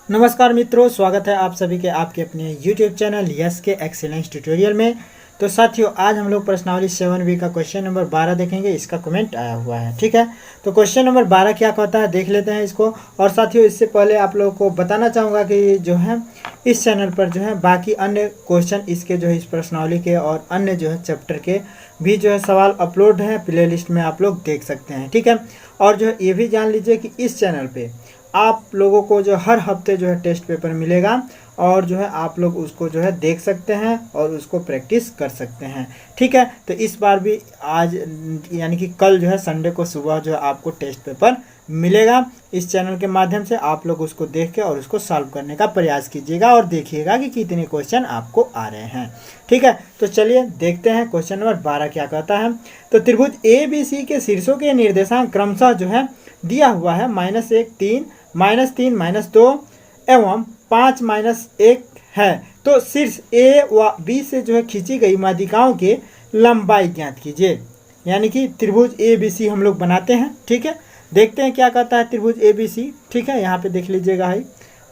नमस्कार मित्रों, स्वागत है आप सभी के आपके अपने YouTube चैनल यस के एक्सीलेंस ट्यूटोरियल में। तो साथियों, आज हम लोग प्रश्नावली 7B का क्वेश्चन नंबर 12 देखेंगे। इसका कमेंट आया हुआ है, ठीक है। तो क्वेश्चन नंबर 12 क्या कहता है, देख लेते हैं इसको। और साथियों, इससे पहले आप लोगों को बताना चाहूँगा कि जो है इस चैनल पर जो है बाकी अन्य क्वेश्चन इसके जो है इस प्रश्नावली के और अन्य जो है चैप्टर के भी जो है सवाल अपलोड हैं, प्ले लिस्ट में आप लोग देख सकते हैं, ठीक है। और जो है ये भी जान लीजिए कि इस चैनल पर आप लोगों को जो हर हफ्ते जो है टेस्ट पेपर मिलेगा और जो है आप लोग उसको जो है देख सकते हैं और उसको प्रैक्टिस कर सकते हैं, ठीक है। तो इस बार भी आज यानी कि कल जो है संडे को सुबह जो है आपको टेस्ट पेपर मिलेगा। इस चैनल के माध्यम से आप लोग उसको देख के और उसको सॉल्व करने का प्रयास कीजिएगा और देखिएगा कि कितने क्वेश्चन आपको आ रहे हैं, ठीक है। तो चलिए देखते हैं क्वेश्चन नंबर 12 क्या कहता है। तो त्रिभुज ABC के शीर्षों के निर्देशांक क्रमशः जो है दिया हुआ है -1, 3, -3, -2 एवं 5, -1 है। तो शीर्ष A व B से जो है खींची गई माध्यिकाओं के लंबाई ज्ञात कीजिए। यानी कि त्रिभुज ABC हम लोग बनाते हैं, ठीक है। देखते हैं क्या कहता है त्रिभुज ABC, ठीक है। यहाँ पे देख लीजिएगा भाई,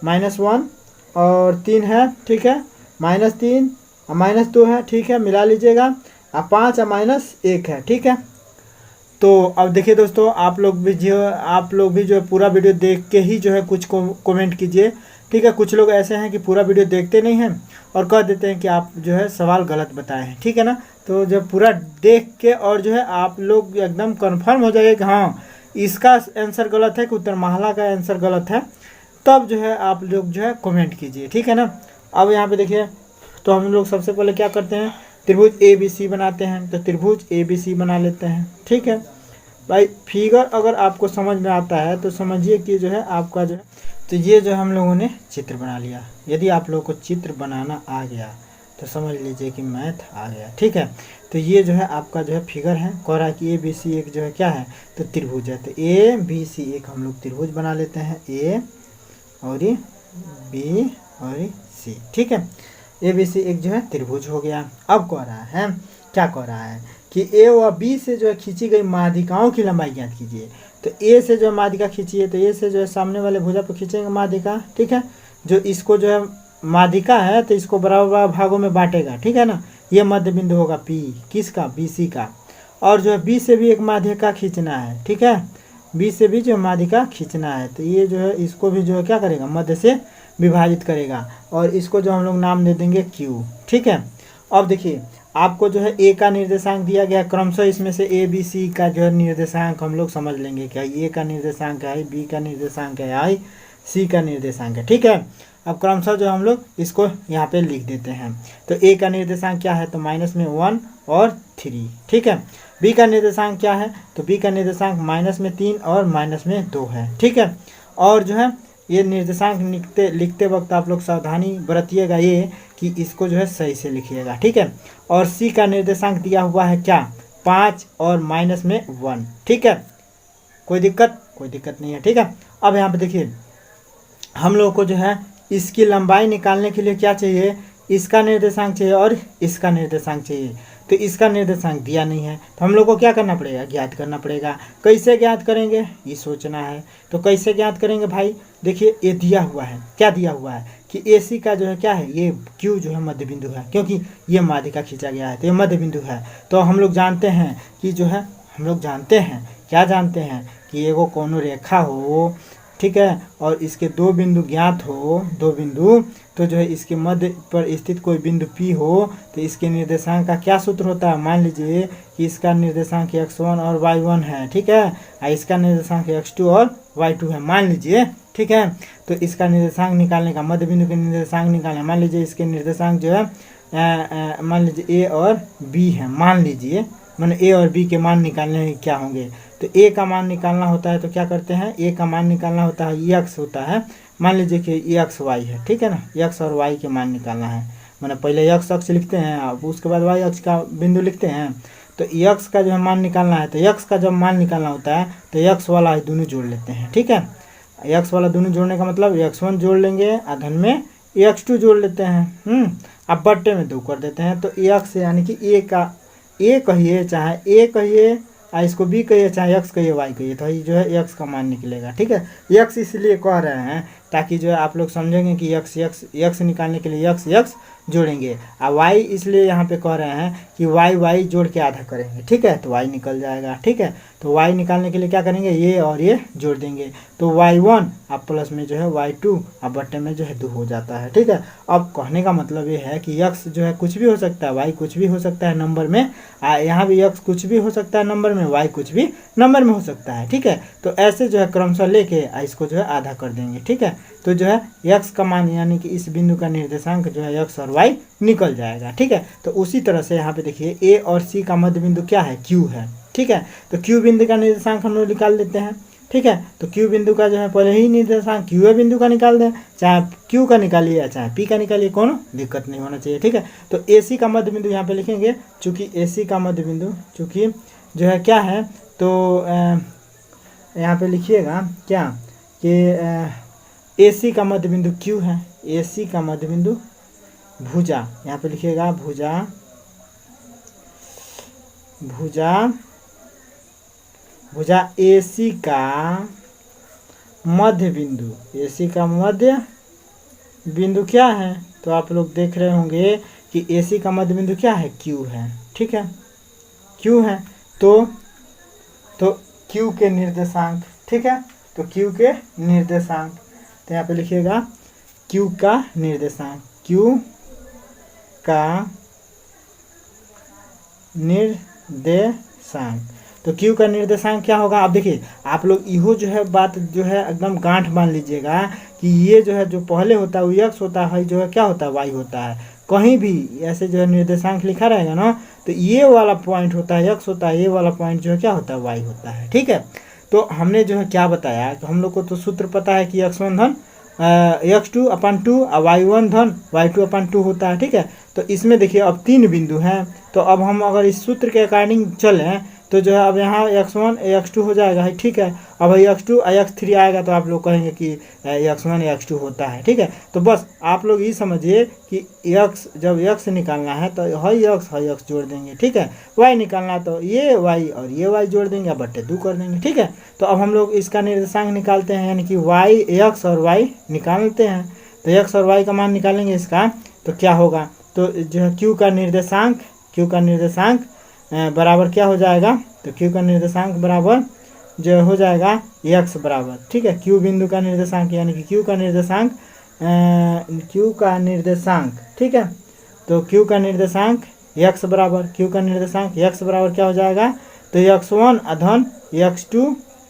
-1 और 3 है, ठीक है, -3 और -2 है, ठीक है, मिला लीजिएगा। 5 और -1 है, ठीक है। तो अब देखिए दोस्तों, आप लोग भी जो है पूरा वीडियो देख के ही जो है कुछ कमेंट कीजिए, ठीक है। कुछ लोग ऐसे हैं कि पूरा वीडियो देखते नहीं हैं और कह देते हैं कि आप जो है सवाल गलत बताए हैं, ठीक है ना। तो जब पूरा देख के और जो है आप लोग एकदम कंफर्म हो जाइए कि हाँ इसका आंसर गलत है कि उत्तरमाला का आंसर गलत है, तब जो है आप लोग जो है कमेंट कीजिए, ठीक है ना। अब यहाँ पे देखिए, तो हम लोग सबसे पहले क्या करते हैं, त्रिभुज ABC बनाते हैं। तो त्रिभुज ABC बना लेते हैं, ठीक है भाई। फिगर अगर आपको समझ में आता है तो समझिए कि जो है आपका जो है, तो ये जो हम लोगों ने चित्र बना लिया। यदि आप लोगों को चित्र बनाना आ गया तो समझ लीजिए कि मैथ आ गया, ठीक है। तो ये जो है आपका जो है फिगर है, कह रहा है कि ABC एक जो है क्या है, तो त्रिभुज है। तो ABC एक हम लोग त्रिभुज बना लेते हैं, A और B और C, ठीक है। ABC एक जो है त्रिभुज हो गया। अब कह रहा है, क्या कह रहा है कि A व B से जो है खींची गई माध्यिकाओं की लंबाई ज्ञात कीजिए। तो A से जो है माध्यिका खींचिए, तो A से जो है सामने वाले भुजा पर खींचेंगे माध्यिका, ठीक है। जो इसको जो है माध्यिका है तो इसको बराबर भागों में बांटेगा, ठीक है ना। ये मध्य बिंदु होगा P, किसका, BC का। और जो है B से भी एक माध्यिका खींचना है, ठीक है। B से भी जो माध्यिका खींचना है, तो ये जो है इसको भी जो है क्या करेगा, मध्य से विभाजित करेगा और इसको जो हम लोग नाम दे देंगे Q, ठीक है। अब देखिए, आपको जो है A का निर्देशांक दिया गया, क्रमशः इसमें से ABC का जो है निर्देशांक हम लोग समझ लेंगे। क्या A का निर्देशांक है, B का निर्देशांक है, C का निर्देशांक है, ठीक है। अब क्रमशः जो हम लोग इसको यहाँ पे लिख देते हैं। तो A का निर्देशांक क्या है, तो -1 और 3, ठीक है। B का निर्देशांक क्या है, तो B का निर्देशांक -3 और -2 है, ठीक है। और जो है ये निर्देशांक लिखते वक्त आप लोग सावधानी बरतिएगा ये कि इसको जो है सही से लिखिएगा, ठीक है। और C का निर्देशांक दिया हुआ है क्या, 5 और -1, ठीक है। कोई दिक्कत नहीं है, ठीक है। अब यहाँ पे देखिए, हम लोगों को जो है इसकी लंबाई निकालने के लिए क्या चाहिए, इसका निर्देशांक चाहिए और इसका निर्देशांक चाहिए। तो इसका निर्देशांक दिया नहीं है, तो हम लोग को क्या करना पड़ेगा, ज्ञात करना पड़ेगा। कैसे ज्ञात करेंगे ये सोचना है। तो कैसे ज्ञात करेंगे भाई, देखिए ये दिया हुआ है, क्या दिया हुआ है कि AC का जो है क्या है, ये Q जो है मध्य बिंदु है, क्योंकि ये माध्यिका खींचा गया है तो ये मध्य बिंदु है। तो हम लोग जानते हैं कि जो है, हम लोग जानते हैं, क्या जानते हैं कि एगो कोनो रेखा हो, ठीक है, और इसके दो बिंदु ज्ञात हो, दो बिंदु, तो जो है इसके मध्य पर स्थित कोई बिंदु P हो, तो इसके निर्देशांक का क्या सूत्र होता है। मान लीजिए कि इसका निर्देशांक x1 और y1 है, ठीक है, और इसका निर्देशांक x2 और y2 है, मान लीजिए, ठीक है। तो इसका निर्देशांक निकालने का, मध्य बिंदु के निर्देशांक निकालना, मान लीजिए इसके निर्देशांक जो है मान लीजिए A और B है, मान लीजिए, मैंने A और B के मान निकालने क्या होंगे। तो A का मान निकालना होता है तो क्या करते हैं, A का मान निकालना होता है x होता है, मान लीजिए कि x y है, ठीक है ना। x और y के मान निकालना है, मैंने पहले x अक्ष लिखते हैं, अब उसके बाद y अक्ष का बिंदु लिखते हैं। तो x का जो है मान निकालना है, तो x का जब मान निकालना होता है तो x वाला दोनों जोड़ लेते हैं, ठीक है। x वाला दोनों जोड़ने का मतलब x1 जोड़ लेंगे, धन में x2 जोड़ लेते हैं, अब बट्टे में 2 कर देते हैं। तो x यानी कि A का A कहिए चाहे A कहिए, इसको B कहिए चाहे x कहिए y कहिए, तो ये जो है x का मान निकलेगा, ठीक है। x इसलिए कह रहे हैं ताकि जो है आप लोग समझेंगे कि यक्स निकालने के लिए यक्स जोड़ेंगे। और वाई इसलिए यहाँ पे कह रहे हैं कि वाई जोड़ के आधा करेंगे, ठीक है, तो वाई निकल जाएगा, ठीक है। तो वाई निकालने के लिए क्या करेंगे, ये और ये जोड़ देंगे, तो y1 अब प्लस में जो है y2 अब बट्टे में जो है 2 हो जाता है, ठीक है। अब कहने का मतलब ये है कि यक्स जो है कुछ भी हो सकता है, वाई कुछ भी हो सकता है नंबर में, यहाँ भी यक्स कुछ भी हो सकता है नंबर में, वाई कुछ भी नंबर में हो सकता है, ठीक है। तो ऐसे जो है क्रमशः लेके इसको जो है आधा कर देंगे, ठीक है। तो जो है यक्स का मान यानी कि इस बिंदु का निर्देशांक जो है यक्स और वाई निकल जाएगा, ठीक है। तो उसी तरह से यहाँ पे देखिए ए और सी का मध्य बिंदु क्या है, क्यू है, ठीक है। तो क्यू बिंदु का निर्देशांक हम लोग निकाल देते हैं, ठीक है। तो क्यू बिंदु का जो है पहले ही निर्देशांक क्यू बिंदु का निकाल दें, चाहे क्यू का निकालिए या चाहे पी का निकालिए, कोनो दिक्कत नहीं होना चाहिए, ठीक है। तो ए सी का मध्य बिंदु यहाँ पे लिखेंगे, चूंकि ए सी का मध्य बिंदु चूंकि जो है क्या है, तो यहाँ पे लिखिएगा क्या कि ए सी का मध्य बिंदु क्यू है, ए सी का मध्य बिंदु भुजा, यहाँ पे लिखिएगा भुजा ए सी का मध्य बिंदु, ए सी का मध्य बिंदु क्या है, तो आप लोग देख रहे होंगे कि ए सी का मध्य बिंदु क्या है, क्यू है, ठीक है, क्यू है। तो क्यू के निर्देशांक, ठीक है, तो क्यू के निर्देशांक, तो यहाँ पे लिखिएगा क्यू का निर्देशांक, क्यू का निर्देशांक, तो क्यू का निर्देशांक क्या होगा। अब देखिए आप लोग इहो जो है बात जो है एकदम गांठ बांध लीजिएगा कि ये जो है जो पहले होता है वो यक्स होता है, जो है क्या होता है, वाई होता है। कहीं भी ऐसे जो है निर्देशांक लिखा रहेगा ना, तो ये वाला पॉइंट होता है यक्स होता है, ये वाला पॉइंट जो है क्या होता है, वाई होता है, ठीक है। तो हमने जो है क्या बताया, तो हम लोग को तो सूत्र पता है कि x1 धन x2 अपन 2 और y1 धन y2 अपन 2 होता है, ठीक है। तो इसमें देखिए अब 3 बिंदु हैं, तो अब हम अगर इस सूत्र के अकॉर्डिंग चलें तो जो है अब यहाँ x1 x2 हो जाएगा, ठीक है। अब x2 x3 आएगा तो आप लोग कहेंगे कि x1 x2 होता है, ठीक है। तो बस आप लोग ये समझिए कि x जब x निकालना है तो है x जोड़ देंगे, ठीक है। y निकालना तो ये y और ये y जोड़ देंगे, अब बट्टे 2 कर देंगे, ठीक है। तो अब हम लोग इसका निर्देशांक निकालते हैं, यानी कि x और y निकालते हैं। तो x और y का मान निकालेंगे इसका, तो क्या होगा, तो जो है q का निर्देशांक बराबर क्या हो जाएगा, तो q का निर्देशांक बराबर जो हो जाएगा x बराबर, ठीक है, q बिंदु का निर्देशांक यानी कि q का निर्देशांक, ठीक है। तो q का निर्देशांक x बराबर क्या हो जाएगा, तो x1 धन x2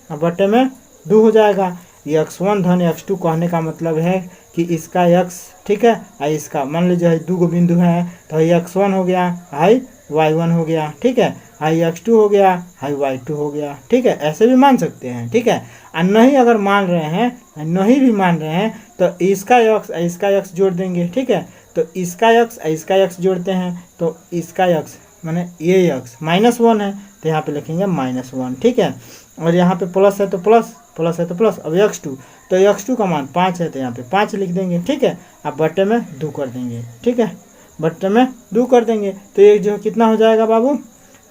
बटे में 2 हो जाएगा। x1 धन x2 कहने का मतलब है कि इसका x, ठीक है, और इसका मान लीजिए 2 बिंदु हैं, तो x1 हो गया, हाई y1 हो गया, ठीक है, हाई x2 हो गया, हाई y2 हो गया, ठीक है। ऐसे भी मान सकते हैं, ठीक है। और नहीं अगर मान रहे हैं, नहीं भी मान रहे हैं, तो इसका x जोड़ देंगे, ठीक है। तो इसका x जोड़ते हैं, तो इसका x माने ये x -1 है, तो यहाँ पे लिखेंगे -1, ठीक है। और यहाँ पे प्लस है तो प्लस अब x2, तो x2 का मान 5 है, तो यहाँ पे 5 लिख देंगे, ठीक है। अब बट्टे में 2 कर देंगे, ठीक है, बट्टे में 2 कर देंगे। तो ये जो कितना हो जाएगा बाबू,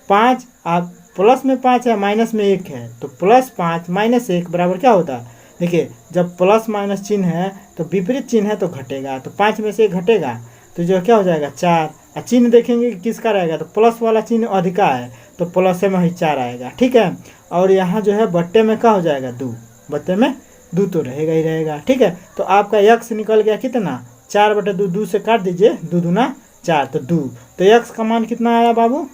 5, आप प्लस में 5 है, माइनस में 1 है, तो +5 -1 बराबर क्या होता है, देखिए जब प्लस माइनस चिन्ह है तो विपरीत चिन्ह है तो घटेगा, तो 5 में से 1 घटेगा, तो जो क्या हो जाएगा 4। और चिन्ह देखेंगे कि किसका रहेगा, तो प्लस वाला चिन्ह अधिका है, तो प्लस में ही 4 आएगा, ठीक है। और यहाँ जो है बट्टे में क्या हो जाएगा 2, बट्टे में 2 तो रहेगा ही रहेगा, ठीक है। तो आपका x निकल गया कितना, 4/2, 2 से काट दीजिए, 2 दूना 4, तो 2। तो x का मान कितना आया बाबू,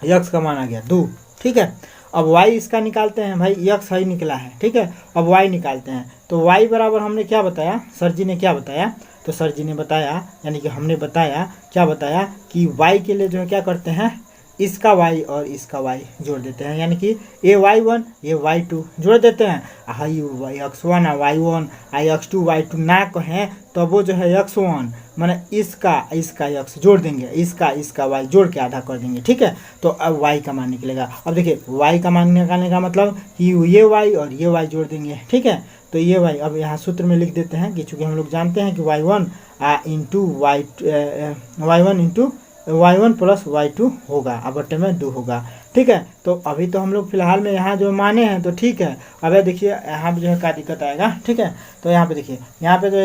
x का मान आ गया 2, ठीक है। अब y इसका निकालते हैं, भाई x ही निकला है, ठीक है। अब y निकालते हैं, तो y बराबर हमने क्या बताया, सर जी ने क्या बताया, तो सर जी ने बताया यानी कि हमने बताया क्या बताया कि y के लिए जो है क्या करते हैं, इसका y और इसका y जोड़ देते हैं, यानी कि ये y1 ये y2 जोड़ देते हैं। High x1 y1 x2 y2 ना कहें तो वो जो है x1 माने इसका x जोड़ देंगे, इसका y जोड़ के आधा कर देंगे, ठीक है। तो अब y का मान निकलेगा। अब देखिए y का मान निकालने का मतलब कि ये y और ये y जोड़ देंगे, ठीक है। तो ये y अब यहाँ सूत्र में लिख देते हैं कि चूँकि हम लोग जानते हैं कि y1 into y1 into y1 plus y2 होगा, अब बट्टे में 2 होगा। ठीक है, तो अभी तो हम लोग फिलहाल में यहाँ जो माने हैं तो ठीक है। अब देखिए यहाँ पे जो है क्या दिक्कत आएगा। ठीक है, तो यहाँ पे देखिए, यहाँ पे जो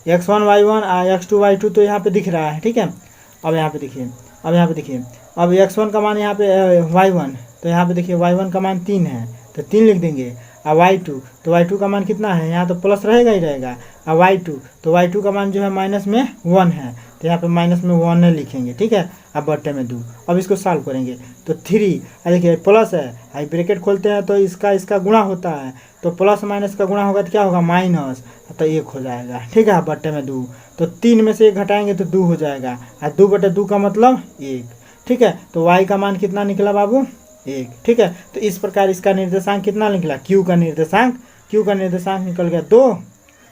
x1 y1 x2 y2 तो यहाँ पे दिख रहा है। ठीक है, अब यहाँ पे देखिए, अब x1 का मान यहाँ पे y1, तो यहाँ पे देखिए y1 का मान 3 है तो 3 लिख देंगे। अब y2, तो y2 का मान कितना है, यहाँ तो प्लस रहेगा ही रहेगा। अब y2, तो y2 का मान जो है माइनस में 1 है तो यहाँ पे माइनस में 1 लिखेंगे। ठीक है, अब बट्टे में 2। अब इसको सॉल्व करेंगे तो 3, देखिए प्लस है, आई ब्रैकेट खोलते हैं तो इसका गुणा होता है, तो प्लस माइनस का गुणा होगा तो क्या होगा, माइनस, तो 1 हो जाएगा। ठीक है, बट्टे में 2, तो 3 में से 1 घटाएंगे तो 2 हो जाएगा, और 2/2 का मतलब 1। ठीक है, तो y का मान कितना निकला बाबू, 1। ठीक है, तो इस प्रकार इसका निर्देशांक कितना निकला, q का निर्देशांक निकल गया 2,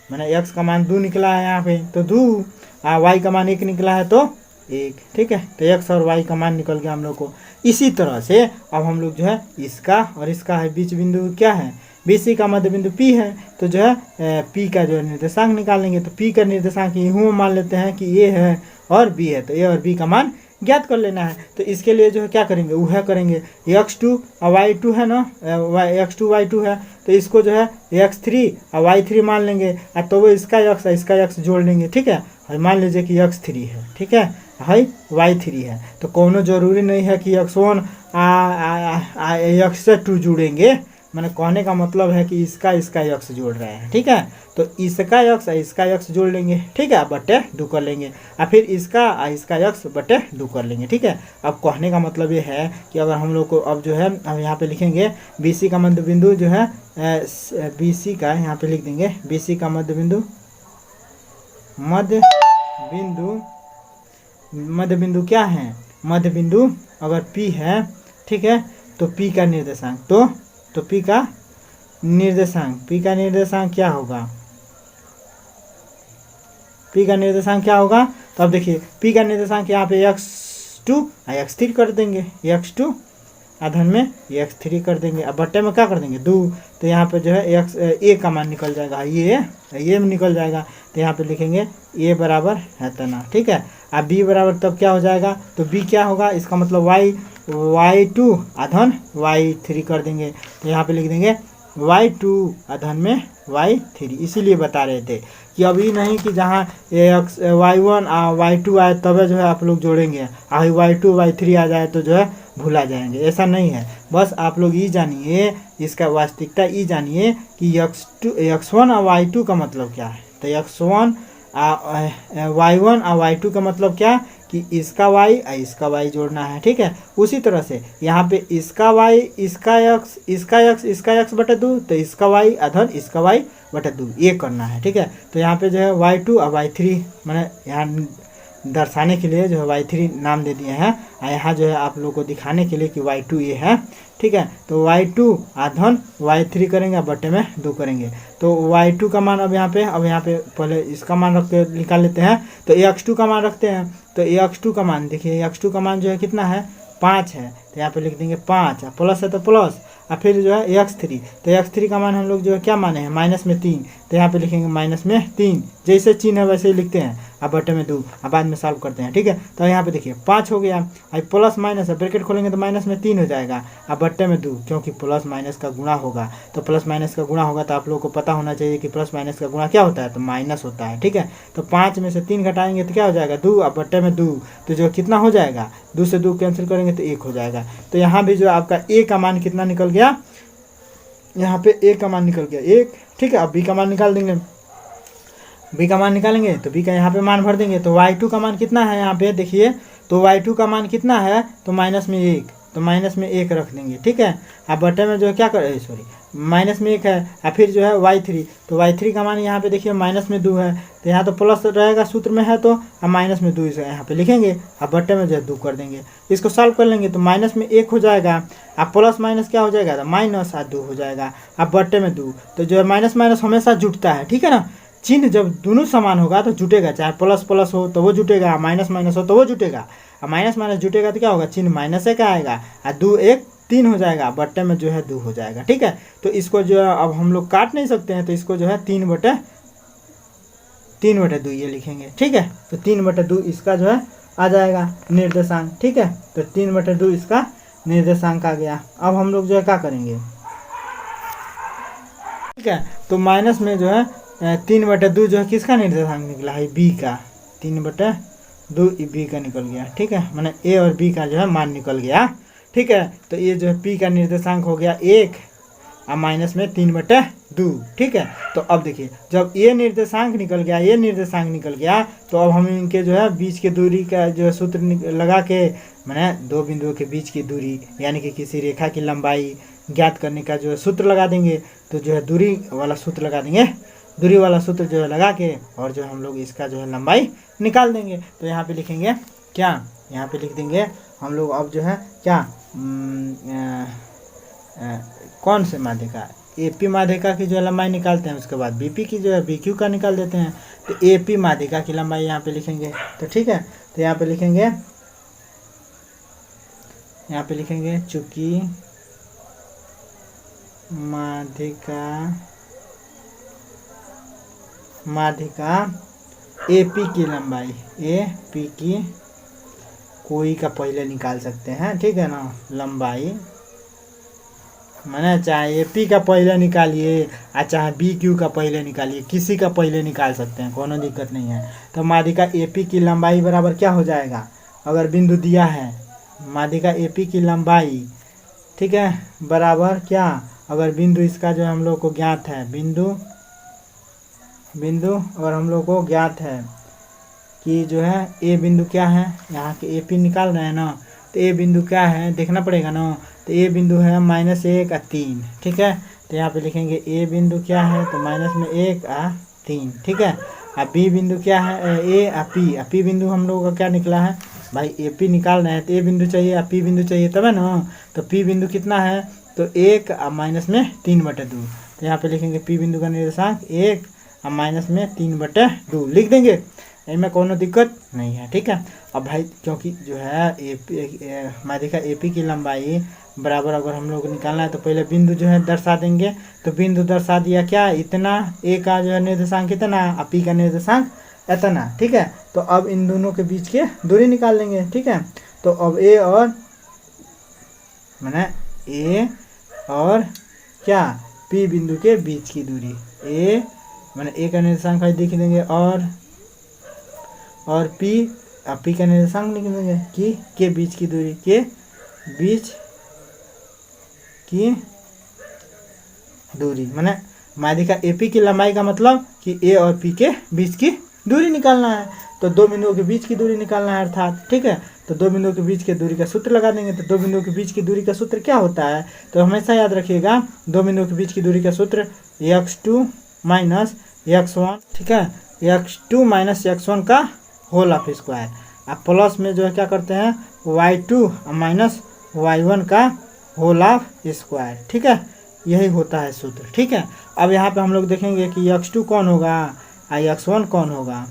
मैंने x का मान 2 निकला है यहाँ पे तो 2, y का मान 1 निकला है तो 1। ठीक है, तो x और y का मान निकल गया हम लोग को। इसी तरह से अब हम लोग जो है इसका और इसका है बीच बिंदु क्या है, BC का मध्य बिंदु P है, तो जो है P का जो है निर्देशांक निकालेंगे। तो P का निर्देशांक यूँ मान लेते हैं कि A है और B है, तो A और B का मान ज्ञात कर लेना है। तो इसके लिए जो है क्या करेंगे, वह करेंगे x2 और y2 है ना, x2 y2 है, तो इसको जो है x3 और y3 मान लेंगे, तो वो इसका x जोड़ लेंगे। ठीक है, और मान लीजिए कि x3 है, ठीक है, हाई y3 है, तो कोनो जरूरी नहीं है कि x1 x2 जुड़ेंगे, मैंने कहने का मतलब है कि इसका x जोड़ रहे हैं। ठीक है, तो इसका x जोड़ लेंगे। ठीक है, बटे 2 कर लेंगे, और फिर इसका x बटे 2 कर लेंगे। ठीक है, अब कहने का मतलब ये है कि अगर हम लोग को अब जो है अब यहाँ पे लिखेंगे BC का मध्य बिंदु जो है BC का यहाँ पे लिख देंगे, BC का मध्य बिंदु क्या है, मध्य बिंदु अगर P है, ठीक है, तो P का निर्देशांक तो P का निर्देशांक क्या होगा, P का निर्देशांक क्या होगा, तो अब देखिए P का निर्देशांक यहाँ पे x2 x3 कर देंगे, x2 आधन में x3 कर देंगे, अब बट्टे में क्या कर देंगे 2, तो यहाँ पे जो है A का मान निकल जाएगा, ये निकल जाएगा, तो यहाँ पे लिखेंगे A बराबर है तना। ठीक है, अब B बराबर तब क्या हो जाएगा, तो B क्या होगा, इसका मतलब y2 आधन y3 कर देंगे, तो यहाँ पे लिख देंगे y2 आधन में y3। इसीलिए बता रहे थे कि अभी नहीं कि जहाँ y1 y2 आए तब जो है आप लोग जोड़ेंगे, y2 y3 आ जाए तो जो है भूला जाएंगे, ऐसा नहीं है। बस आप लोग ये जानिए, इसका वास्तविकता ये जानिए कि x1 और y2 का मतलब क्या है, तो x1 y1 और y2 का मतलब क्या कि इसका y और इसका y जोड़ना है। ठीक है, उसी तरह से यहाँ पे इसका y इसका x बटे 2, तो इसका y अधन इसका y बटे 2 ये करना है। ठीक है, तो यहाँ पे जो है y2 और y3 मैंने यहाँ दर्शाने के लिए जो है y3 नाम दे दिए हैं, और यहाँ जो है आप लोगों को दिखाने के लिए कि y2 ये है। ठीक है, तो y2 आधन y3 करेंगे, बट्टे में 2 करेंगे, तो y2 का मान अब यहाँ पे पहले इसका मान रख के निकाल लेते हैं, तो x2 का मान रखते हैं, तो x2 का मान देखिए, x2 का मान जो है कितना है 5 है, तो यहाँ पे लिख देंगे 5, प्लस है तो प्लस, और फिर जो है x3, तो x3 का मान हम लोग जो है क्या माने हैं माइनस में 3, तो यहाँ पे लिखेंगे माइनस में 3, जैसे चिन्ह है वैसे ही लिखते हैं, अब बटे में 2, अब बाद में सॉल्व करते हैं। ठीक है, तो यहाँ पे देखिए 5 हो गया, अब प्लस माइनस है, ब्रैकेट खोलेंगे तो माइनस में 3 हो जाएगा, अब बट्टे में 2, क्योंकि प्लस माइनस का गुणा होगा, तो प्लस माइनस का गुणा होगा तो आप लोगों को पता होना चाहिए कि प्लस माइनस का गुणा क्या होता है, तो माइनस होता है। ठीक है, तो 5 में से 3 घटाएंगे तो क्या हो जाएगा 2, अब बट्टे में 2, तो जो कितना हो जाएगा 2 से 2 कैंसिल करेंगे तो 1 हो जाएगा। तो यहाँ भी जो आपका A का मान कितना निकल गया, यहाँ पे A का मान निकल गया 1। ठीक है, अब B का मान निकाल देंगे, B का मान निकालेंगे तो B का यहाँ पे मान भर देंगे, तो y2 का मान कितना है यहाँ पे देखिए, तो y2 का मान कितना है, तो माइनस में 1, तो माइनस में 1 रख देंगे। ठीक है, अब बटे में जो है क्या कर माइनस में 1 है, और फिर जो है y3, तो y3 का मान यहाँ पे देखिए माइनस में 2 है, तो यहाँ तो प्लस रहेगा सूत्र में है, तो अब माइनस में 2 यहाँ पे लिखेंगे, अब बट्टे में जो है 2 कर देंगे, इसको सॉल्व कर लेंगे तो माइनस में 1 हो जाएगा, अब प्लस माइनस क्या हो जाएगा, तो माइनस और 2 हो जाएगा, अब बट्टे में 2, तो जो है माइनस माइनस हमेशा जुटता है। ठीक है ना, चिन्ह जब दोनों समान होगा तो जुटेगा, चाहे प्लस प्लस हो तो वो जुटेगा, माइनस माइनस हो तो वो जुटेगा, और माइनस माइनस जुटेगा तो क्या होगा, चिन्ह माइनस का आएगा, और 2 1 3 हो जाएगा, बट्टे में जो है 2 हो जाएगा। ठीक है, तो इसको जो है अब हम लोग काट नहीं सकते हैं, तो इसको जो है 3 3/2 ये लिखेंगे, ठीक है। तो 3/2 इसका जो है आ जाएगा निर्देशांक, ठीक है। तो 3/2 इसका निर्देशांक आ गया। अब हम लोग जो है क्या करेंगे, ठीक है। तो माइनस में जो है 3/2 जो है किसका निर्देशांक निकला है, बी का। 3/2 बी का निकल गया, ठीक है। माने ए और बी का जो है मान निकल गया, ठीक है। तो ये जो है पी का निर्देशांक हो गया 1 और माइनस में 3/2, ठीक है। तो अब देखिए जब ये निर्देशांक निकल गया, ये निर्देशांक निकल गया, तो अब हम इनके जो है बीच के दूरी का जो है सूत्र लगा के, माने दो बिंदुओं के बीच की दूरी यानी कि किसी रेखा की लंबाई ज्ञात करने का जो है सूत्र लगा देंगे। तो जो है दूरी वाला सूत्र लगा देंगे, दूरी वाला सूत्र जो है लगा के और जो हम लोग इसका जो है लंबाई निकाल देंगे। तो यहाँ पे लिखेंगे क्या, यहाँ पे लिख देंगे हम लोग अब जो है क्या, कौन से माध्यिका, एपी माध्यिका की जो है लंबाई निकालते हैं, उसके बाद बीपी की जो है बीक्यू का निकाल देते हैं। तो एपी माध्यिका की लंबाई यहाँ पे लिखेंगे, तो ठीक है। तो यहाँ पे लिखेंगे, यहाँ पे लिखेंगे चूंकि माध्यिका एपी की लंबाई, एपी की कोई का पहले निकाल सकते हैं, ठीक है ना, लंबाई माने चाहे एपी का पहले निकालिए या चाहे बी क्यू का पहले निकालिए, किसी का पहले निकाल सकते हैं, कोनो दिक्कत नहीं है। तो माध्यिका एपी की लंबाई बराबर क्या हो जाएगा, अगर बिंदु दिया है माध्यिका एपी की लंबाई, ठीक है, बराबर क्या, अगर बिंदु इसका जो हम लोग को ज्ञात है, बिंदु अगर हम लोग को ज्ञात है कि जो है ए बिंदु क्या है, यहाँ के एपी निकाल रहे हैं ना, तो ए बिंदु क्या है देखना पड़ेगा ना। तो ए बिंदु है -1 और 3, ठीक है। तो यहाँ पे लिखेंगे ए बिंदु क्या है, तो -1 और 3, ठीक है। अब बी बिंदु क्या है, ए और पी बिंदु हम लोगों का क्या निकला है भाई, ए पी निकाल रहे हैं तो ए बिंदु चाहिए और पी बिंदु चाहिए तब है ना। तो पी बिंदु कितना है, तो 1 और माइनस में 3/2। तो यहाँ पे लिखेंगे पी बिंदु का निर्देशांक 1 और माइनस में 3/2 लिख देंगे, इनमें कोनो दिक्कत नहीं है, ठीक है। अब भाई क्योंकि जो है माध्यिका एपी की लंबाई बराबर अगर हम लोग निकालना है तो पहले बिंदु जो है दर्शा देंगे। तो बिंदु दर्शा दिया क्या, इतना, ए का जो है निर्देशांक इतना और पी का निर्देशांक इतना, ठीक है। तो अब इन दोनों के बीच के दूरी निकाल लेंगे, ठीक है। तो अब ए और माने ए और क्या, पी बिंदु के बीच की दूरी, ए माने ए का निर्देशांक लिख देंगे और पी का निर्देशांक लिख देंगे कि के बीच की दूरी, के बीच की दूरी माने माध्यिका एपी की लंबाई का मतलब कि ए और पी के बीच की दूरी निकालना है। तो दो बिंदुओं के बीच की दूरी निकालना है अर्थात, ठीक है। तो दो बिंदुओं के बीच की दूरी का सूत्र लगा देंगे। तो दो बिंदुओं के बीच की दूरी का सूत्र क्या होता है, तो हमेशा याद रखिएगा, दो बिंदुओं के बीच की दूरी का सूत्र x2 माइनस x1, ठीक है, x2 माइनस x1 का होल ऑफ स्क्वायर। अब प्लस में जो है क्या करते हैं, y2 माइनस y1 का होल ऑफ स्क्वायर, ठीक है, यही होता है सूत्र, ठीक है। अब यहाँ पे हम लोग देखेंगे कि x2 कौन होगा और x1 कौन होगा,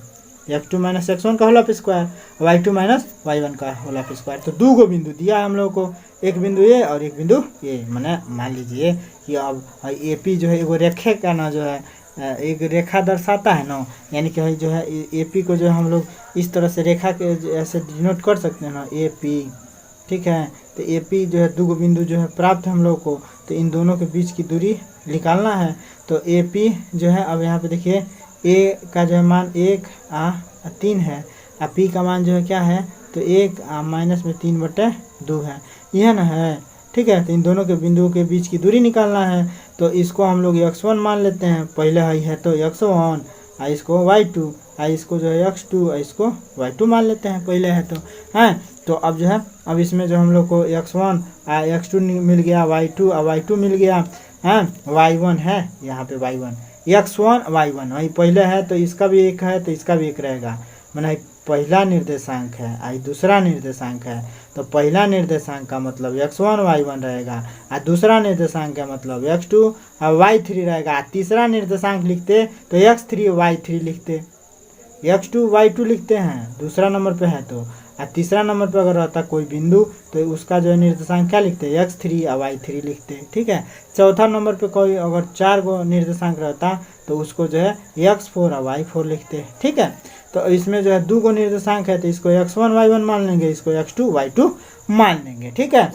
x2 माइनस x1 का whole of square, y2 minus y1 का होल ऑफ स्क्वायर। तो दो गो बिंदु दिया है हम लोग को, एक बिंदु ए और एक बिंदु ए, माने मान लीजिए कि अब एपी जो है एगो रेखे का ना जो है एक रेखा दर्शाता है ना, यानी कि जो है एपी को जो हम लोग इस तरह से रेखा के ऐसे डिनोट कर सकते हैं ना, एपी, ठीक है। तो एपी जो है दो बिंदु जो है प्राप्त है हम लोग को, तो इन दोनों के बीच की दूरी निकालना है। तो एपी जो है, अब यहाँ पे देखिए ए का जो है मान 1 और 3 है और पी का मान जो है क्या है, तो 1 और माइनस में 3/2 है, यह ना है, ठीक है। तो इन दोनों के बिंदुओं के बीच की दूरी निकालना है। तो इसको हम लोग x1 मान लेते हैं, पहले है तो x1 और इसको y2 और इसको जो है x2 और इसको y2 मान लेते हैं, पहले है तो हैं। तो अब जो है अब इसमें जो हम लोग को x1 और x2 मिल गया, y2 और y2 मिल गया हैं, y1 है यहाँ पे y1, x1 y1 वही पहले है तो इसका भी 1 है तो इसका भी 1 रहेगा, मैंने पहला निर्देशांक है आई दूसरा निर्देशांक है। तो पहला निर्देशांक का मतलब x1 y1 रहेगा और दूसरा निर्देशांक का मतलब x2 और y3 रहेगा। तीसरा निर्देशांक लिखते तो x3 y3 लिखते, x2 y2 लिखते हैं दूसरा नंबर पे है तो, और तीसरा नंबर पर अगर रहता कोई बिंदु तो उसका जो है निर्देशांक क्या लिखते हैं, x3 और y3 लिखते हैं, ठीक है। चौथा नंबर पे कोई अगर 4 गो निर्देशांक रहता तो उसको जो है x4 और y4 लिखते हैं, ठीक है। तो इसमें जो है 2 गो निर्देशांक है तो इसको x1 y1 मान लेंगे, इसको x2 y2 मान लेंगे, ठीक है।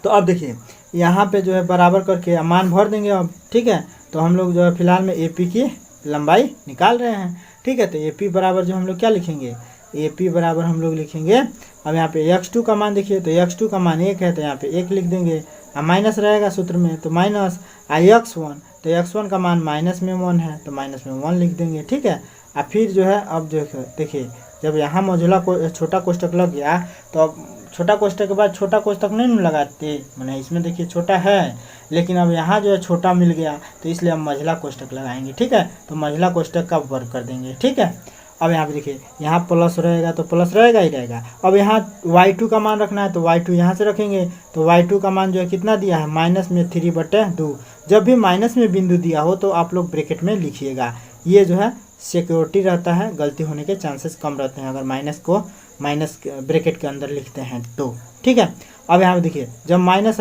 तो अब देखिए यहाँ पे जो है बराबर करके मान भर देंगे अब, ठीक है। तो हम लोग जो है फिलहाल में AP की लंबाई निकाल रहे हैं, ठीक है। तो AP बराबर जो हम लोग क्या लिखेंगे, AP बराबर हम लोग लिखेंगे, अब यहाँ पे x2 का मान देखिए, तो x2 का मान 1 है तो यहाँ पे 1 लिख देंगे, माइनस रहेगा सूत्र में तो माइनस, x1 तो x1 का मान माइनस में 1 है तो माइनस में 1 लिख देंगे, ठीक है। और फिर जो है अब जो देखिए जब यहाँ मौजूदा को छोटा कोष्टक लग गया तो अब छोटा कोष्टक के बाद छोटा कोष्टक नहीं लगाते, मैंने इसमें देखिए छोटा है लेकिन अब यहाँ जो है छोटा मिल गया तो इसलिए हम मंझला कोष्टक लगाएंगे, ठीक है। तो मंझला कोष्टक का वर्ग कर देंगे, ठीक है। अब यहाँ पे देखिए यहाँ प्लस रहेगा तो प्लस रहेगा ही रहेगा। अब यहाँ y2 का मान रखना है तो y2 यहाँ से रखेंगे, तो y2 का मान जो है कितना दिया है, माइनस में 3/2। जब भी माइनस में बिंदु दिया हो तो आप लोग ब्रैकेट में लिखिएगा, ये जो है सिक्योरिटी रहता है, गलती होने के चांसेस कम रहते हैं अगर माइनस ब्रैकेट के अंदर लिखते हैं तो, ठीक है। अब यहाँ पे देखिए जब माइनस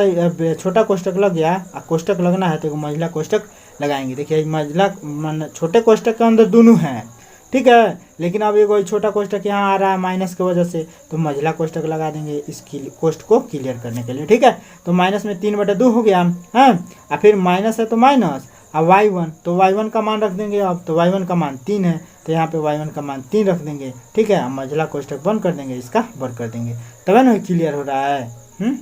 छोटा कोष्टक लग गया और कोष्टक लगना है तो मंझला कोष्टक लगाएंगे। देखिए मंझला छोटे कोष्टक के अंदर दोनों हैं, ठीक है, लेकिन अब एक छोटा कोष्टक यहाँ आ रहा है माइनस की वजह से तो मंझला कोष्टक लगा देंगे इस कोष्ट को क्लियर करने के लिए, ठीक है। तो माइनस में 3/2 हो गया है, और फिर माइनस है तो माइनस, अब y1 तो y1 का मान रख देंगे, अब तो y1 का मान 3 है तो यहाँ पे y1 का मान 3 रख देंगे, ठीक है। अब मंझला कोष्टक बंद कर देंगे, इसका वर्ग कर देंगे, तब ना क्लियर हो रहा है।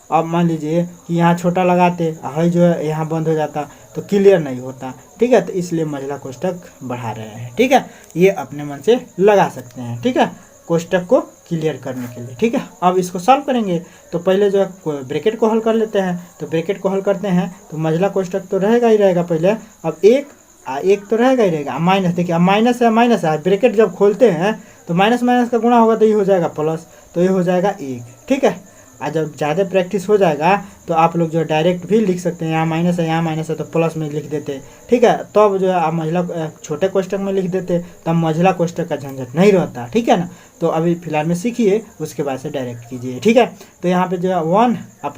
अब मान लीजिए कि यहाँ छोटा लगाते है जो है यहाँ बंद हो जाता तो क्लियर नहीं होता, ठीक है। तो इसलिए मंझला कोष्टक बढ़ा रहे हैं, ठीक है। ये अपने मन से लगा सकते हैं, ठीक है, कोष्टक को क्लियर करने के लिए, ठीक है। अब इसको सॉल्व करेंगे तो पहले जो है ब्रैकेट को हल कर लेते हैं, तो ब्रैकेट को हल करते हैं तो मंझला कोष्टक तो रहेगा ही रहेगा पहले, अब एक तो रहेगा ही रहेगा, माइनस देखिए अब माइनस है ब्रैकेट जब खोलते हैं तो माइनस का गुणा होगा तो ये हो जाएगा प्लस, तो ये हो जाएगा 1, ठीक है। और जब ज़्यादा प्रैक्टिस हो जाएगा तो आप लोग जो डायरेक्ट भी लिख सकते हैं, यहाँ माइनस है तो प्लस में लिख देते, ठीक है। तब जो है आप मंझला छोटे कोष्टक में लिख देते तब मंझला कोष्टक का झंझट नहीं रहता, ठीक है ना। तो अभी फिलहाल में सीखिए, उसके बाद से डायरेक्ट कीजिए, ठीक है। तो यहाँ पे जो है 1 और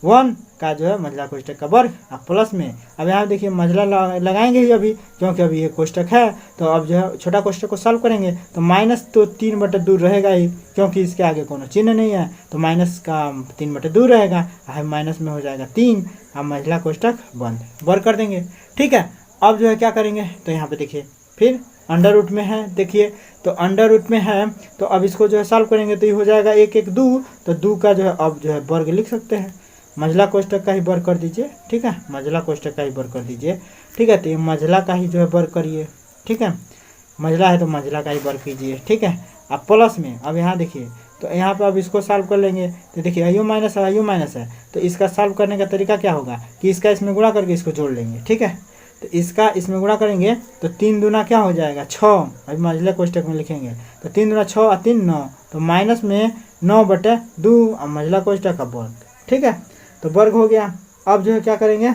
+1 का जो है मंझला कोष्टक का वर्ग अब प्लस में, अब यहाँ देखिए मंझला लगाएंगे ही अभी क्योंकि अभी ये कोष्टक है। तो अब जो है छोटा कोष्टक को सॉल्व करेंगे तो माइनस तो 3/2 रहेगा ही क्योंकि इसके आगे कोनो चिन्ह नहीं है, तो माइनस का 3/2 रहेगा, माइनस में हो जाएगा 3, अब मंझला कोष्टक बंद, वर्ग कर देंगे, ठीक है। अब जो है क्या करेंगे तो यहाँ पे देखिए फिर अंडर रूट में है, देखिए तो अंडर रूट में है तो अब इसको जो है सॉल्व करेंगे तो ये हो जाएगा 1 1 2, तो 2 का जो है अब जो है वर्ग लिख सकते हैं, मंझला कोष्टक का ही वर्ग कर दीजिए, ठीक है, मंझला कोष्टक का ही वर्ग कर दीजिए, ठीक है। तो ये मंझला का ही जो है वर्ग करिए, ठीक है, मंझला है तो मंझला का ही वर्ग कीजिए, ठीक है। अब प्लस में अब यहाँ देखिए तो यहाँ पे अब इसको सॉल्व कर लेंगे तो देखिए आयु माइनस है तो इसका सॉल्व करने का तरीका क्या होगा कि इसका इसमें गुणा करके इसको जोड़ लेंगे, ठीक है। तो इसका इसमें गुणा करेंगे तो 3 दूना क्या हो जाएगा 6, अभी मंझले कोष्टक में लिखेंगे तो 3 दूना 6 और 3 9, तो माइनस में 9/2 और मंझला कोष्टक का वर्ग, ठीक है। तो वर्ग हो गया। अब जो है क्या करेंगे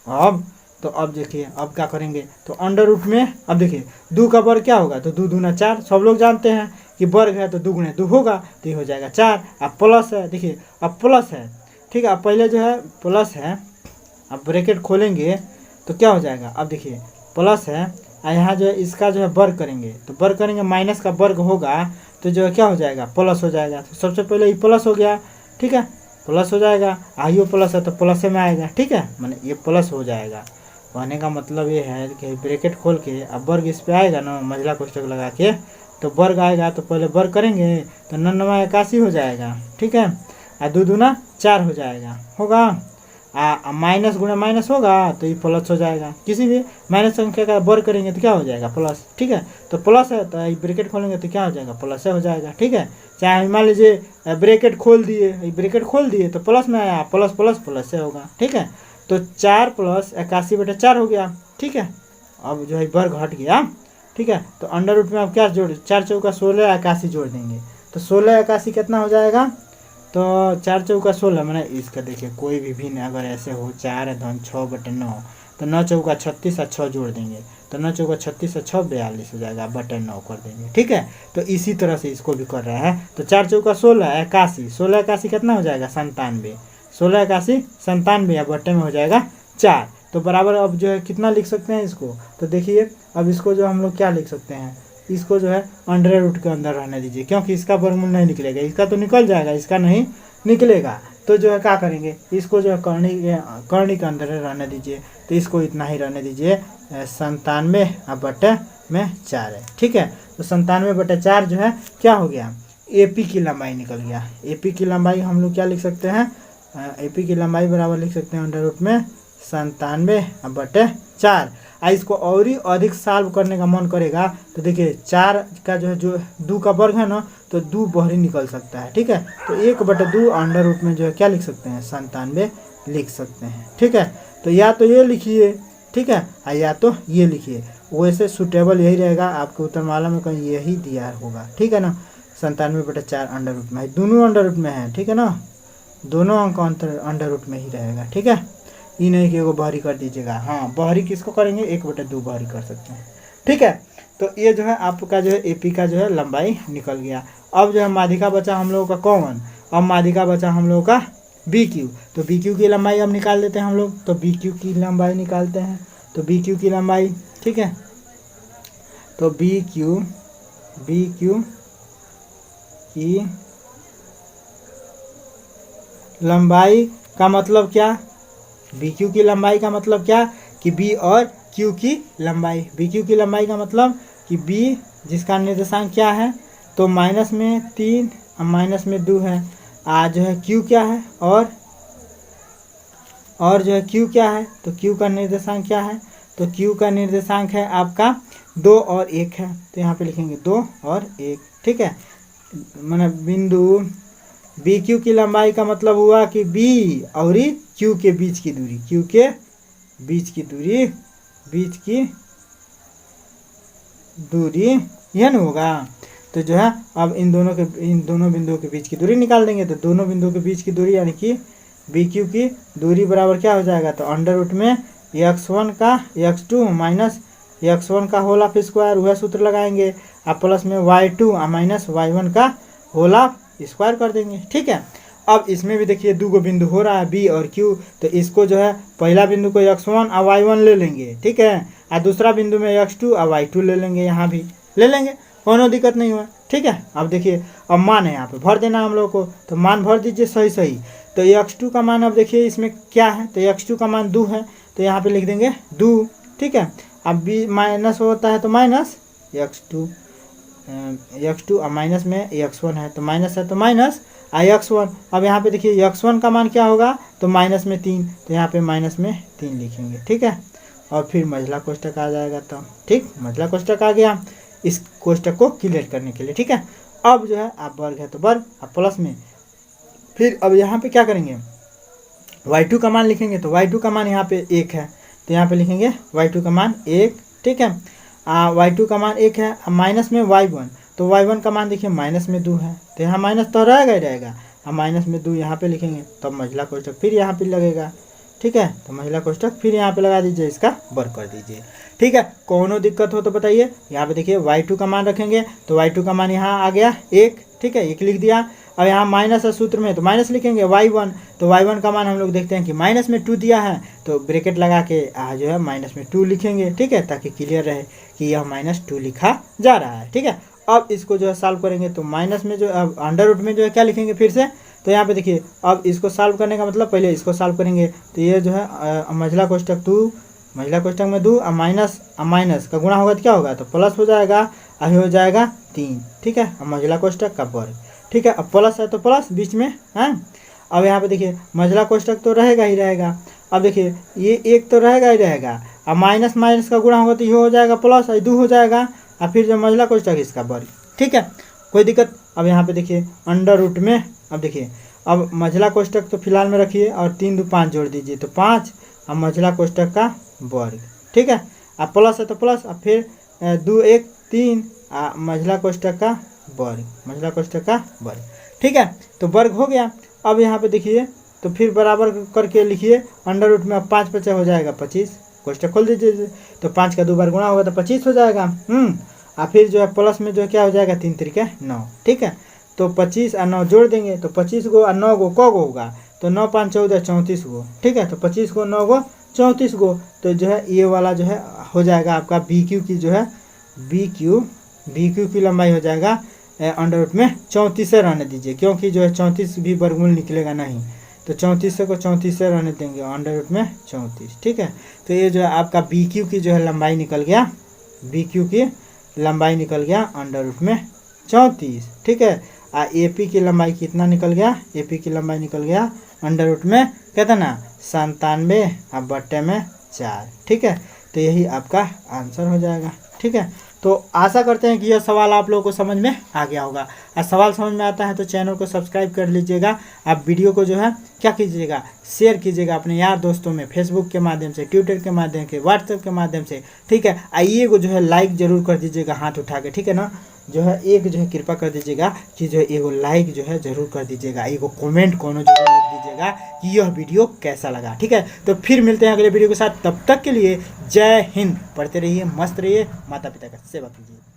अब देखिए अब क्या करेंगे तो अंडर रूट में अब देखिए 2 का वर्ग क्या होगा तो 2 दूना 4, सब लोग जानते हैं कि वर्ग है तो 2 गुणे 2 होगा तो ये हो जाएगा 4। अब प्लस है, देखिए अब प्लस है, ठीक है। अब पहले जो है प्लस है, अब ब्रैकेट खोलेंगे तो क्या हो जाएगा, अब देखिए प्लस है और यहाँ जो है इसका जो है वर्ग करेंगे तो वर्ग करेंगे माइनस का वर्ग होगा तो जो है क्या हो जाएगा प्लस हो जाएगा। तो सबसे पहले ये प्लस हो गया, ठीक है, प्लस हो जाएगा, आयु प्लस है तो प्लस में आएगा, ठीक है, माने ये प्लस हो जाएगा। कहने का मतलब ये है कि ब्रैकेट खोल के अब वर्ग इस पे आएगा ना मंझला कोष्टक लगा के तो वर्ग आएगा तो पहले वर्ग करेंगे तो 9 81 हो जाएगा, ठीक है, और 2 दूना 4 हो जाएगा होगा, माइनस गुणा माइनस होगा तो ये प्लस हो जाएगा, किसी भी माइनस संख्या का वर्ग करेंगे तो क्या हो जाएगा प्लस, ठीक है। तो प्लस है तो ब्रैकेट खोलेंगे तो क्या हो जाएगा प्लस हो जाएगा, ठीक है। चाहे मान लीजिए ब्रैकेट खोल दिए तो प्लस में आया प्लस से होगा, ठीक है। तो 4 + 81/4 हो गया, ठीक है। अब जो है वर्ग हट गया, ठीक है। तो अंडर रूट में आप क्या जोड़ 4 चौका 16 81 जोड़ देंगे तो 16 81 कितना हो जाएगा तो 4 चौका 16 मैंने इसका देखिए कोई भी भिन्न अगर ऐसे हो 4 धन 6/9 तो 9 चौका 36 और 6 जोड़ देंगे तो 9 चौका 36 और 6 42 हो जाएगा, बटन 9 कर देंगे। ठीक है, तो इसी तरह से इसको भी कर रहा है। तो 4 चौका 16 81, 16 81 कितना हो जाएगा 97, 16 81 97 या बटन में हो जाएगा 4। तो बराबर अब जो है कितना लिख सकते हैं इसको, तो देखिए अब इसको जो हम लोग क्या लिख सकते हैं, इसको जो है अंडर रूट के अंदर रहने दीजिए, क्योंकि इसका वर्गमूल नहीं निकलेगा, इसका तो निकल जाएगा, इसका नहीं निकलेगा। तो जो है क्या करेंगे, इसको जो है कर्णी के अंदर रहने दीजिए, तो इसको इतना ही रहने दीजिए 97/4 है। ठीक है, तो 97/4 जो है क्या हो गया, AP की लंबाई निकल गया। AP की लंबाई हम लोग क्या लिख सकते हैं, AP की लंबाई बराबर लिख सकते हैं अंडर रूट में 97/4। इसको और ही अधिक सॉल्व करने का मन करेगा तो देखिए 4 का जो है जो 2 का वर्ग है ना, तो 2 बाहरी निकल सकता है। ठीक है, तो 1/2 अंडर रूट में जो है क्या लिख सकते हैं 97 लिख सकते हैं। ठीक है, तो या तो ये लिखिए, ठीक है, या तो ये लिखिए, वैसे सुटेबल यही रहेगा, आपके उत्तरमाला में कहीं यही दिया होगा। ठीक है ना, 97/4 अंडर रूट में है, दोनों अंडर रूट में है। ठीक है ना, दोनों अंक अंडर रूट में ही रहेगा। ठीक है, ये नहीं कि वो बाहरी कर दीजिएगा, हाँ बाहरी किसको करेंगे 1/2 बाहरी कर सकते हैं। ठीक है, तो ये जो है आपका जो है AP का जो है लंबाई निकल गया। अब जो है माध्यिका बचा हम लोगों का कौन, अब माध्यिका बचा हम लोगों का BQ। तो BQ की लंबाई अब निकाल लेते हैं हम लोग, तो BQ की लंबाई निकालते हैं। तो BQ की लंबाई, ठीक है, तो BQ की लंबाई का मतलब क्या, BQ की लंबाई का मतलब क्या कि B और Q की लंबाई, BQ की लंबाई का मतलब कि B जिसका निर्देशांक क्या है, तो माइनस में 3 और माइनस में 2 है। जो है Q क्या है, और जो है Q क्या है, तो Q का निर्देशांक क्या है, तो Q का निर्देशांक है आपका 2 और 1 है, तो यहाँ पे लिखेंगे 2 और 1। ठीक है, मतलब बिंदु BQ की लंबाई का मतलब हुआ कि B और Q के बीच की दूरी, Q के बीच की दूरी यह न होगा। तो जो है अब इन दोनों बिंदुओं के बीच की दूरी निकाल देंगे, तो दोनों बिंदुओं के बीच की दूरी यानी कि BQ की दूरी बराबर क्या हो जाएगा, तो अंडर रूट में x1 का x2 माइनस x1 का होल ऑफ स्क्वायर, वह सूत्र लगाएंगे, अब प्लस में y2 माइनस y1 का होल ऑफ स्क्वायर कर देंगे। ठीक है, अब इसमें भी देखिए 2 बिंदु हो रहा है B और Q, तो इसको जो है पहला बिंदु को x1 और y1 ले लेंगे। ठीक है, और दूसरा बिंदु में x2 और y2 ले लेंगे, यहाँ भी ले लेंगे, कोनो दिक्कत नहीं हुआ। ठीक है, अब देखिए अब मान है यहाँ पे भर देना हम लोग को, तो मान भर दीजिए सही। तो x2 का मान अब देखिए इसमें क्या है, तो x2 का मान 2 है, तो यहाँ पे लिख देंगे 2। ठीक है, अब B माइनस होता है तो माइनस x2 और माइनस में x1 है, तो माइनस है तो माइनस x1। अब यहाँ पे देखिए x1 का मान क्या होगा, तो माइनस में 3, तो यहाँ पे माइनस में 3 लिखेंगे। ठीक है, और फिर मझला कोष्टक आ जाएगा, तो ठीक मझला कोष्टक आ गया इस कोष्टक को क्लियर करने के लिए। ठीक है, अब जो है आप वर्ग है तो वर्ग, अब प्लस में फिर अब यहाँ पे क्या करेंगे, y2 का मान लिखेंगे, तो y2 का मान यहाँ पे 1 है, तो यहाँ पे लिखेंगे y2 का मान 1। ठीक है, y2 का मान 1 है, माइनस में y1, तो y1 का मान देखिए माइनस में 2 है, तो यहाँ माइनस तो रहेगा ही रहेगा, अब माइनस में 2 यहाँ पे लिखेंगे, तब मझला कोष्टक फिर यहाँ पे लगेगा। ठीक है, तो मझला कोष्टक फिर यहाँ पे लगा दीजिए, इसका वर्ग कर दीजिए। ठीक है, कोनो दिक्कत हो तो बताइए। यहाँ पे देखिए y2 का मान रखेंगे, तो y2 का मान यहाँ आ गया 1। ठीक है, 1 लिख दिया। अब यहाँ माइनस है सूत्र में, तो माइनस लिखेंगे y1, तो y1 का मान हम लोग देखते हैं कि माइनस में 2 दिया है, तो ब्रैकेट लगा के जो है माइनस में 2 लिखेंगे। ठीक है, ताकि क्लियर रहे कि यह -2 लिखा जा रहा है। ठीक है, अब इसको जो है सॉल्व करेंगे, तो माइनस में जो अब अंडर रूट में जो है क्या लिखेंगे फिर से, तो यहाँ पे देखिए अब इसको सॉल्व करने का मतलब पहले इसको सॉल्व करेंगे, तो ये जो है मझला कोष्टक 2, मझला कोष्टक में 2 और माइनस का गुणा होगा तो क्या होगा, तो प्लस हो जाएगा, हो जाएगा 3। ठीक है, अब मझला कोष्टक का वर्ग। ठीक है, अब प्लस है तो प्लस बीच में है। अब यहाँ पे देखिए मझला कोष्टक तो रहेगा ही रहेगा, अब देखिए ये 1 तो रहेगा ही रहेगा, अब माइनस माइनस का गुणा होगा तो ये हो जाएगा प्लस, 2 हो जाएगा, और फिर जो मझला कोष्टक इसका वर्ग। ठीक है, कोई दिक्कत। अब यहाँ पे देखिए अंडर रूट में, अब देखिए अब मझला कोष्टक तो फिलहाल में रखिए, और 3 2 5 जोड़ दीजिए, तो 5, अब मझला कोष्टक का वर्ग। ठीक है, अब प्लस है तो प्लस, अब फिर 2 1 3 मझला कोष्टक का वर्ग, मझला कोष्टक का वर्ग। ठीक है, तो वर्ग हो गया। अब यहाँ पे देखिए तो फिर बराबर करके लिखिए अंडर रूट में, अब 5 5 हो जाएगा 25, कोष्टक खोल दीजिए। तो 5 का 2 बार गुणा होगा तो 25 हो जाएगा। और फिर जो है प्लस में जो है क्या हो जाएगा, 3 त्रिके 9, ठीक है। तो 25 और 9 जोड़ देंगे तो 25 गो और 9 गो क गो होगा, तो 9 5 14 34 गो, ठीक है। तो 25 को 9 गो 34 गो, तो जो है ये वाला जो है हो जाएगा आपका बी क्यू की जो है बी क्यू की लंबाई हो जाएगा अंडर रूट में 34 से रहने दीजिए, क्योंकि जो है 34 भी वर्गमूल निकलेगा नहीं, तो 34 को 34 से रहने देंगे अंडर रूट में 34, ठीक है। तो ये जो है आपका बी क्यू की जो है लंबाई निकल गया, बी क्यू की लंबाई निकल गया अंडर रूट में 34, ठीक है। ए पी की लंबाई कितना निकल गया, ए पी की लंबाई निकल गया अंडर रूट में कितना 97 अब बट्टे में 4, ठीक है। तो यही आपका आंसर हो जाएगा, ठीक है। तो आशा करते हैं कि यह सवाल आप लोगों को समझ में आ गया होगा। और सवाल समझ में आता है तो चैनल को सब्सक्राइब कर लीजिएगा। आप वीडियो को जो है क्या कीजिएगा, शेयर कीजिएगा अपने यार दोस्तों में, फेसबुक के माध्यम से, ट्विटर के माध्यम से, व्हाट्सएप के माध्यम से, ठीक है। आइए को जो है लाइक जरूर कर दीजिएगा हाथ उठा के, ठीक है ना। जो है एक जो है कृपा कर दीजिएगा कि जो है एगो लाइक जो है जरूर कर दीजिएगा, एगो कमेंट कोनो जरूर लिख दीजिएगा कि यह वीडियो कैसा लगा, ठीक है। तो फिर मिलते हैं अगले वीडियो के साथ, तब तक के लिए जय हिंद। पढ़ते रहिए, मस्त रहिए, माता पिता का सेवा कीजिए।